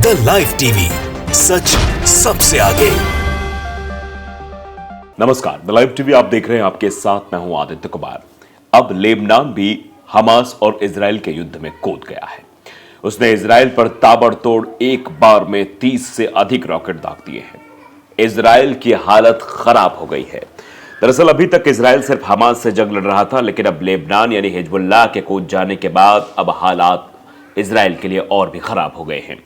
The live TV, सच सबसे आगे। नमस्कार, द लाइव टीवी आप देख रहे हैं, आपके साथ मैं हूं आदित्य कुमार। अब लेबनान भी हमास और इजराइल के युद्ध में कूद गया है। उसने इजराइल पर ताबड़तोड़ एक बार में 30 से अधिक रॉकेट दाग दिए हैं। इजराइल की हालत खराब हो गई है। दरअसल अभी तक इजराइल सिर्फ हमास से जंग लड़ रहा था, लेकिन अब लेबनान यानी हिजबुल्लाह के कूद जाने के बाद अब हालात इजराइल के लिए और भी खराब हो गए हैं।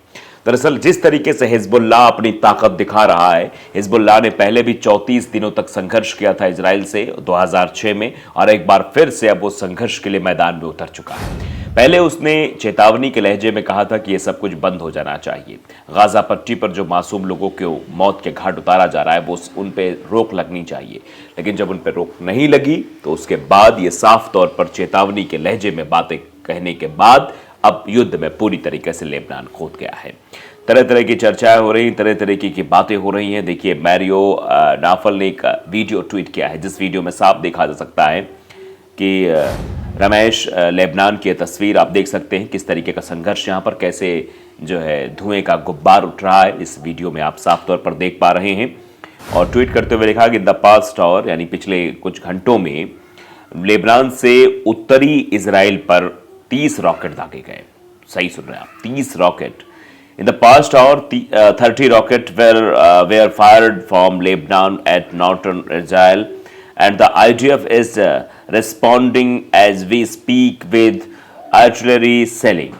दरअसल जिस तरीके से हिजबुल्लाह अपनी ताकत दिखा रहा है, हिजबुल्लाह ने पहले भी 34 दिनों तक संघर्ष किया था इजराइल से 2006 में, और एक बार फिर से अब वो संघर्ष के लिए मैदान में उतर चुका है। पहले उसने चेतावनी के लहजे में कहा था कि यह सब कुछ बंद हो जाना चाहिए। गाजा पट्टी पर जो मासूम लोगों को मौत के घाट उतारा जा रहा है, वो उन पर रोक लगनी चाहिए। लेकिन जब उन पर रोक नहीं लगी तो उसके बाद ये साफ तौर पर चेतावनी के लहजे में बातें कहने के बाद अब युद्ध में पूरी तरीके से लेबनान कूद गया है। तरह तरह की चर्चाएं हो रही, तरह तरह की बातें हो रही हैं। देखिए, मैरियो नाफल ने एक वीडियो ट्वीट किया है, जिस वीडियो में साफ देखा जा सकता है कि रमेश लेबनान की तस्वीर आप देख सकते हैं, किस तरीके का संघर्ष यहाँ पर कैसे जो है धुएं का गुब्बार उठ रहा है। इस वीडियो में आप साफ तौर पर देख पा रहे हैं। और ट्वीट करते हुए लिखा कि द पास्ट आवर यानी पिछले कुछ घंटों में लेबनान से उत्तरी इजराइल पर 30 रॉकेट दागे गए। सही सुन रहे हैं आप, 30 rocket. In the past hour 30 rocket were fired from Lebanon at northern Israel, and the IDF is responding as we speak with artillery shelling।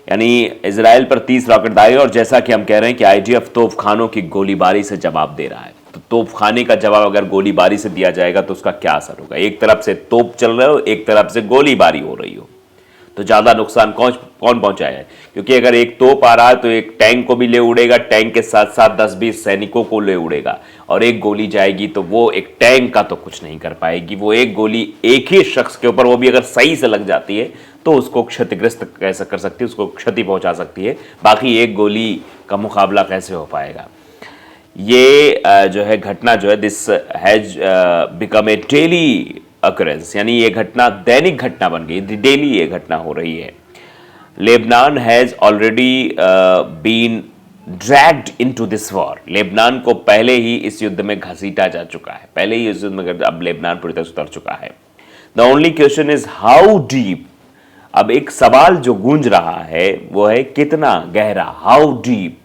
यानी इजराइल पर 30 रॉकेट दागे, और जैसा कि हम कह रहे हैं कि आईडीएफ तोपखानों की गोलीबारी से जवाब दे रहा है। तो तोपखाने का जवाब अगर गोलीबारी से दिया जाएगा तो उसका क्या असर होगा? एक तरफ से तोप चल रहे हो, एक तरफ से गोलीबारी हो रही हो, तो ज्यादा नुकसान कौन पहुंचाया है? क्योंकि अगर एक तोप आ रहा है तो एक टैंक को भी ले उड़ेगा, टैंक के साथ साथ 10-20 सैनिकों को ले उड़ेगा, और एक गोली जाएगी तो वो एक टैंक का तो कुछ नहीं कर पाएगी। वो एक गोली एक ही शख्स के ऊपर, वो भी अगर सही से लग जाती है तो उसको क्षतिग्रस्त कैसे कर सकती है, उसको क्षति पहुंचा सकती है। बाकी एक गोली का मुकाबला कैसे हो पाएगा? ये जो है घटना जो है, this has become a daily occurrence, यानी ये घटना दैनिक घटना बन गई। डेली ये घटना हो रही है। Lebanon has already been dragged into this war. Lebanon को पहले ही इस युद्ध में घसीटा जा चुका है, पहले ही इस युद्ध में अब लेबनान पूरी तरह से उतर चुका है। The only question is how deep. अब एक सवाल जो गूंज रहा है वो है कितना गहरा, हाउ डीप,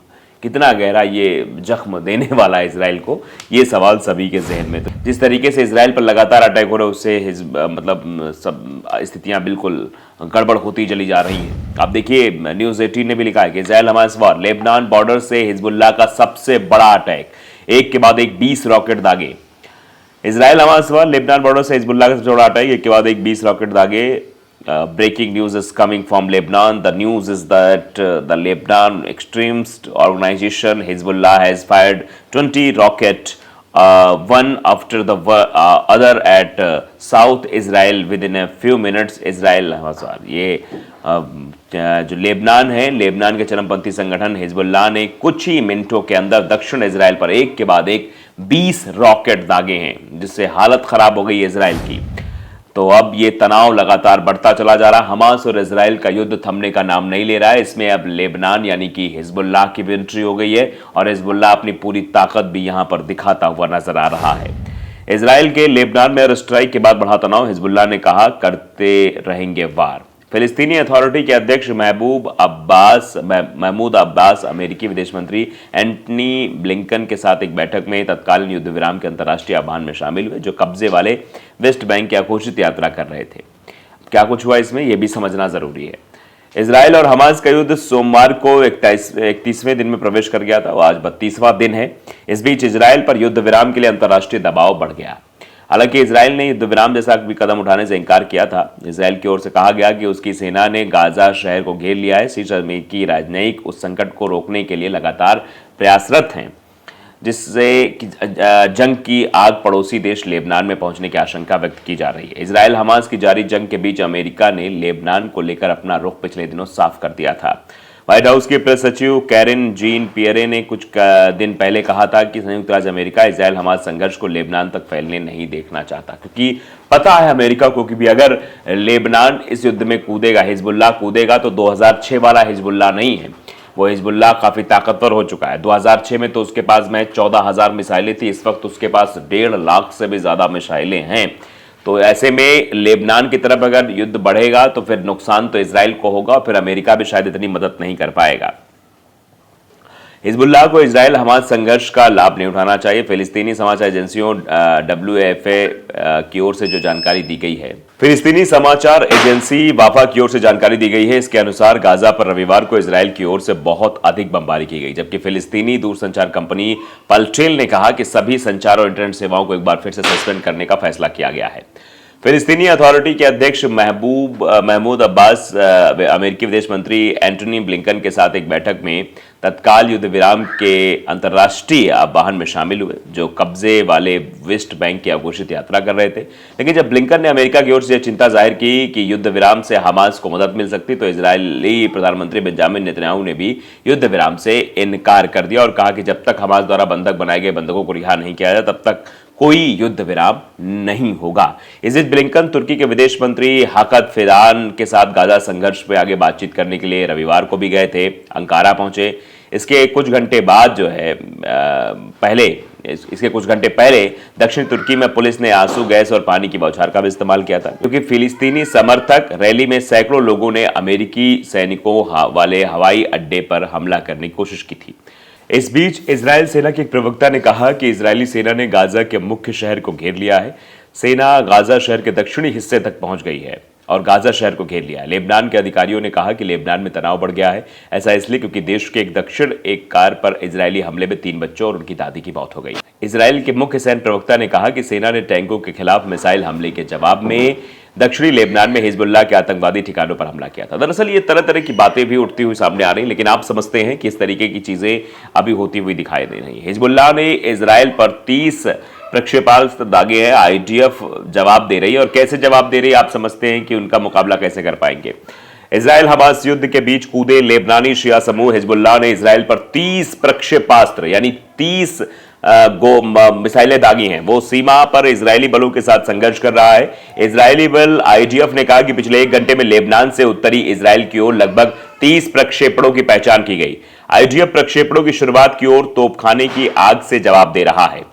कितना गहरा ये जख्म देने वाला है इजराइल को, ये सवाल सभी के जहन में। तो जिस तरीके से इजराइल पर लगातार अटैक हो रहे हैं, उससे मतलब सब स्थितियां बिल्कुल गड़बड़ होती चली जा रही हैं। आप देखिए, न्यूज़ 18 ने भी लिखा है कि Israel Hamas war, Lebanon border से हिजबुल्लाह का सबसे बड़ा अटैक, एक के बाद एक 20 रॉकेट दागे। Israel Hamas war, Lebanon border से हिजबुल्लाह का सबसे बड़ा अटैक, एक के बाद एक 20 रॉकेट दागे। Breaking news is coming from Lebanon. The news is that the Lebanon extremist organization Hezbollah has fired 20 rockets, one after the other at South Israel within a few minutes. Israel ये जो Lebanon है, Lebanon के चरमपंथी संगठन Hezbollah ने कुछ ही मिनटों के अंदर दक्षिण इजराइल पर एक के बाद एक 20 रॉकेट दागे हैं, जिससे हालत खराब हो गई इजराइल की। तो अब ये तनाव लगातार बढ़ता चला जा रहा है। हमास और इजराइल का युद्ध थमने का नाम नहीं ले रहा है। इसमें अब लेबनान यानी कि हिजबुल्लाह की भी एंट्री हो गई है, और हिजबुल्लाह अपनी पूरी ताकत भी यहां पर दिखाता हुआ नजर आ रहा है। इजराइल के लेबनान में एयर स्ट्राइक के बाद बढ़ा तनाव, हिजबुल्लाह ने कहा करते रहेंगे वार। फिलिस्तीनी अथॉरिटी के अध्यक्ष महमूद अब्बास अमेरिकी विदेश मंत्री एंटनी ब्लिंकन के साथ एक बैठक में तत्कालीन युद्ध विराम के अंतर्राष्ट्रीय आह्वान में शामिल हुए, जो कब्जे वाले वेस्ट बैंक की अघोषित यात्रा कर रहे थे। क्या कुछ हुआ इसमें, यह भी समझना जरूरी है। इजराइल और हमास का युद्ध सोमवार को 31वें दिन में प्रवेश कर गया था, वो आज 32वां दिन है। इस बीच इजराइल पर युद्ध विराम के लिए अंतर्राष्ट्रीय दबाव बढ़ गया। हालांकि इजराइल ने युद्ध विराम जैसा भी कदम उठाने से इनकार किया था। इजराइल की ओर से कहा गया कि उसकी सेना ने गाजा शहर को घेर लिया है। शीर्ष अमेरिकी राजनयिक उस संकट को रोकने के लिए लगातार प्रयासरत हैं, जिससे जंग की आग पड़ोसी देश लेबनान में पहुंचने की आशंका व्यक्त की जा रही है। इजराइल हमास की जारी जंग के बीच अमेरिका ने लेबनान को लेकर अपना रुख पिछले दिनों साफ कर दिया था। व्हाइट हाउस के प्रेस सचिव कैरिन जीन पियरे ने कुछ दिन पहले कहा था कि संयुक्त राज्य अमेरिका इजराइल हमास संघर्ष को लेबनान तक फैलने नहीं देखना चाहता, क्योंकि पता है अमेरिका को कि भी अगर लेबनान इस युद्ध में कूदेगा, हिजबुल्लाह कूदेगा, तो 2006 वाला हिजबुल्लाह नहीं है। वो हिजबुल्लाह काफी ताकतवर हो चुका है। 2006 में तो उसके पास में 14,000 मिसाइलें थी, इस वक्त उसके पास 1.5 लाख से भी ज्यादा मिसाइलें हैं। तो ऐसे में लेबनान की तरफ अगर युद्ध बढ़ेगा तो फिर नुकसान तो इजराइल को होगा, फिर अमेरिका भी शायद इतनी मदद नहीं कर पाएगा। हिजबुल्लाह को इजराइल हमास संघर्ष का लाभ नहीं उठाना चाहिए। फिलिस्तीनी समाचार एजेंसियों WFA की ओर से जो जानकारी दी गई है, फिलिस्तीनी समाचार एजेंसी वाफा की ओर से जानकारी दी गई है, इसके अनुसार गाजा पर रविवार को इजराइल की ओर से बहुत अधिक बमबारी की गई, जबकि फिलिस्तीनी दूरसंचार कंपनी पल्टेल ने कहा कि सभी संचार और इंटरनेट सेवाओं को एक बार फिर से सस्पेंड करने का फैसला किया गया है। फिलिस्तीनी अथॉरिटी के अध्यक्ष महमूद अब्बास अमेरिकी विदेश मंत्री एंटनी ब्लिंकन के साथ एक बैठक में तत्काल युद्ध विराम के अंतर्राष्ट्रीय आह्वान में शामिल हुए, जो कब्जे वाले वेस्ट बैंक की अघोषित यात्रा कर रहे थे। लेकिन जब ब्लिंकन ने अमेरिका की ओर से चिंता जाहिर की कि युद्ध विराम से हमास को मदद मिल सकती, तो इजरायली प्रधानमंत्री बेंजामिन नेतन्याहू ने भी युद्ध विराम से इनकार कर दिया और कहा कि जब तक हमास द्वारा बंधक बनाए गए बंधकों को रिहा नहीं किया जाए तब तक कोई युद्ध विराम नहीं होगा। इस बीच ब्लिंकन तुर्की के विदेश मंत्री हाकत फिदान के साथ गाजा संघर्ष पे आगे बातचीत करने के लिए रविवार को भी गए थे, अंकारा पहुंचे। इसके कुछ घंटे पहले दक्षिण तुर्की में पुलिस ने आंसू गैस और पानी की बौछार का भी इस्तेमाल किया था, क्योंकि फिलिस्तीनी समर्थक रैली में सैकड़ों लोगों ने अमेरिकी सैनिकों वाले हवाई अड्डे पर हमला करने की कोशिश की थी। इस बीच इजरायल सेना के एक प्रवक्ता ने कहा कि इजरायली सेना ने गाजा के मुख्य शहर को घेर लिया है। सेना गाजा शहर के दक्षिणी हिस्से तक पहुंच गई है और गाजा शहर को घेर लिया है। लेबनान के अधिकारियों ने कहा कि लेबनान में तनाव बढ़ गया है। ऐसा इसलिए क्योंकि देश के एक कार पर इजरायली हमले में 3 बच्चों और उनकी दादी की मौत हो गई। इजरायल के मुख्य सैन्य प्रवक्ता ने कहा कि सेना ने टैंकों के खिलाफ मिसाइल हमले के जवाब में दक्षिणी लेबनान में हिजबुल्लाह के आतंकवादी ठिकानों पर हमला किया था। दरअसल ये तरह तरह की बातें भी उठती हुई सामने आ रही, लेकिन आप समझते हैं कि इस तरीके की चीजें अभी होती हुई दिखाई दे रही हैं। हिजबुल्लाह ने इजरायल पर 30 प्रक्षेपास्त्र दागे हैं। IDF जवाब दे रही है, और कैसे जवाब दे रही है आप समझते हैं कि उनका मुकाबला कैसे कर पाएंगे। इजरायल हमास युद्ध के बीच कूदे लेबनानी शिया समूह हिजबुल्लाह ने इजरायल पर 30 प्रक्षेपास्त्र यानी 30 मिसाइलें दागी हैं। वो सीमा पर इजरायली बलों के साथ संघर्ष कर रहा है। इजरायली बल IDF ने कहा कि पिछले 1 घंटे में लेबनान से उत्तरी इजरायल की ओर लगभग 30 प्रक्षेपणों की पहचान की गई। IDF प्रक्षेपणों की शुरुआत की ओर तोपखाने की आग से जवाब दे रहा है।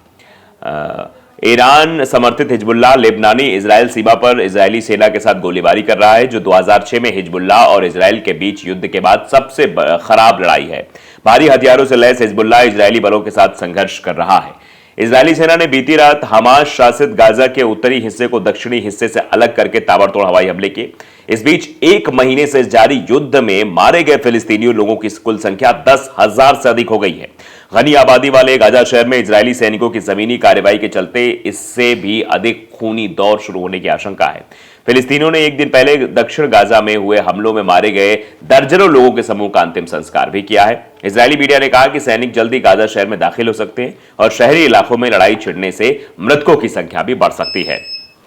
ईरान समर्थित हिजबुल्लाह लेबनानी इजरायल सीमा पर इजरायली सेना के साथ गोलीबारी कर रहा है, जो 2006 में हिजबुल्लाह और इजरायल के बीच युद्ध के बाद सबसे खराब लड़ाई है। भारी हथियारों से लैस हिजबुल्लाह इजरायली बलों के साथ संघर्ष कर रहा है। इजरायली सेना ने बीती रात हमास शासित गाजा के उत्तरी हिस्से को दक्षिणी हिस्से से अलग करके ताबड़तोड़ हवाई हमले किए। इस बीच 1 महीने से जारी युद्ध में मारे गए फिलिस्तीनी लोगों की कुल संख्या 10,000 से अधिक हो गई है। घनी आबादी वाले गाजा शहर में इजरायली सैनिकों की जमीनी कार्रवाई के चलते इससे भी अधिक खूनी दौर शुरू होने की आशंका है। फिलिस्तीनियों ने 1 दिन पहले दक्षिण गाजा में हुए हमलों में मारे गए दर्जनों लोगों के समूह का अंतिम संस्कार भी किया है। इजरायली मीडिया ने कहा कि सैनिक जल्दी गाजा शहर में दाखिल हो सकते हैं और शहरी इलाकों में लड़ाई छिड़ने से मृतकों की संख्या भी बढ़ सकती है।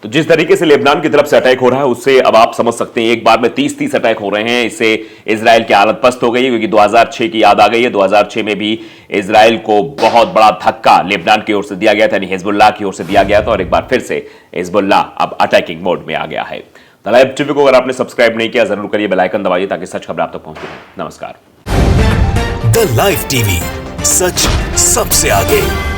तो जिस तरीके से लेबनान की तरफ से अटैक हो रहा है, उससे अब आप समझ सकते हैं एक बार में 30 अटैक हो रहे हैं। इससे इजरायल की हालत पस्त हो गई है, क्योंकि 2006 की याद आ गई है। 2006 में भी इजरायल को बहुत बड़ा धक्का लेबनान की ओर से दिया गया था, यानी हिजबुल्लाह की ओर से दिया गया था, और एक बार फिर से हिजबुल्लाह अब अटैकिंग मोड में आ गया है। द लाइव टीवी को अगर आपने सब्सक्राइब नहीं किया, जरूर करिए, बेल आइकन दबाइए ताकि सच खबर आप तक पहुंचे। नमस्कार। द लाइव टीवी, सच सबसे आगे।